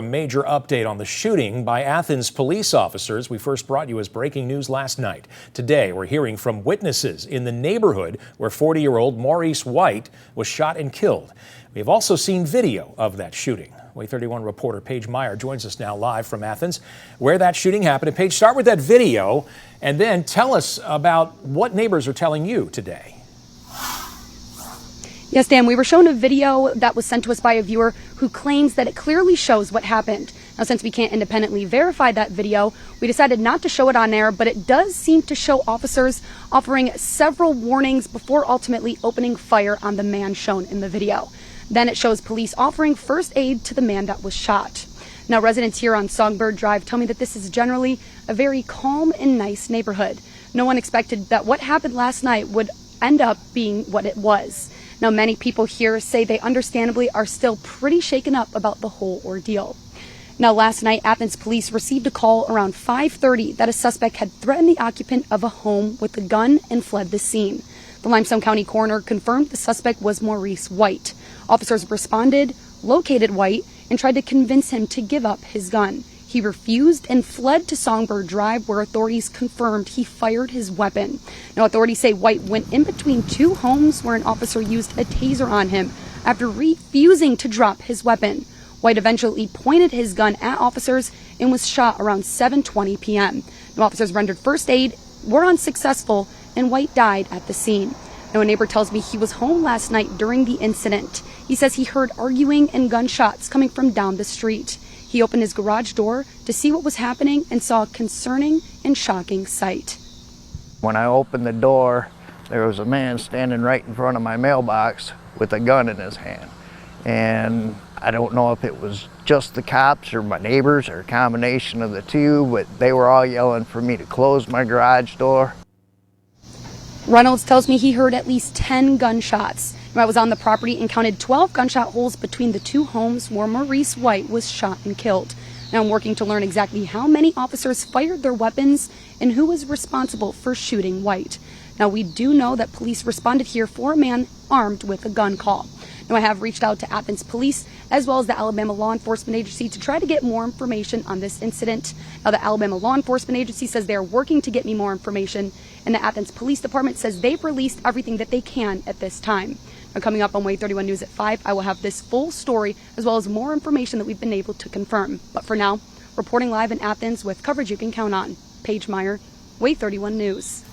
A major update on the shooting by Athens police officers we first brought you as breaking news last night. Today, we're hearing from witnesses in the neighborhood where 40-year-old Maurice White was shot and killed. We have also seen video of that shooting. WAAY 31 reporter Paige Meyer joins us now live from Athens, where that shooting happened. And Paige, start with that video and then tell us about what neighbors are telling you today. Yes, Dan, we were shown a video that was sent to us by a viewer who claims that it clearly shows what happened. Now, since we can't independently verify that video, we decided not to show it on air, but it does seem to show officers offering several warnings before ultimately opening fire on the man shown in the video. Then it shows police offering first aid to the man that was shot. Now, residents here on Songbird Drive tell me that this is generally a very calm and nice neighborhood. No one expected that what happened last night would end up being what it was. Now, many people here say they understandably are still pretty shaken up about the whole ordeal. Now, last night, Athens police received a call around 5:30 that a suspect had threatened the occupant of a home with a gun and fled the scene. The Limestone County coroner confirmed the suspect was Maurice White. Officers responded, located White, and tried to convince him to give up his gun. He refused and fled to Songbird Drive, where authorities confirmed he fired his weapon. Now, authorities say White went in between two homes where an officer used a taser on him after refusing to drop his weapon. White eventually pointed his gun at officers and was shot around 7:20 p.m. Now, officers rendered first aid, were unsuccessful, and White died at the scene. Now, a neighbor tells me he was home last night during the incident. He says he heard arguing and gunshots coming from down the street. He opened his garage door to see what was happening and saw a concerning and shocking sight. When I opened the door, there was a man standing right in front of my mailbox with a gun in his hand. And I don't know if it was just the cops or my neighbors or a combination of the two, but they were all yelling for me to close my garage door. Reynolds tells me he heard at least 10 gunshots. I was on the property and counted 12 gunshot holes between the two homes where Maurice White was shot and killed. Now I'm working to learn exactly how many officers fired their weapons and who was responsible for shooting White. Now, we do know that police responded here for a man armed with a gun call. Now, I have reached out to Athens police as well as the Alabama Law Enforcement Agency to try to get more information on this incident. Now, the Alabama Law Enforcement Agency says they are working to get me more information, and the Athens Police Department says they've released everything that they can at this time. Now, coming up on WAAY 31 News at 5, I will have this full story as well as more information that we've been able to confirm. But for now, reporting live in Athens with coverage you can count on. Paige Meyer, WAAY 31 News.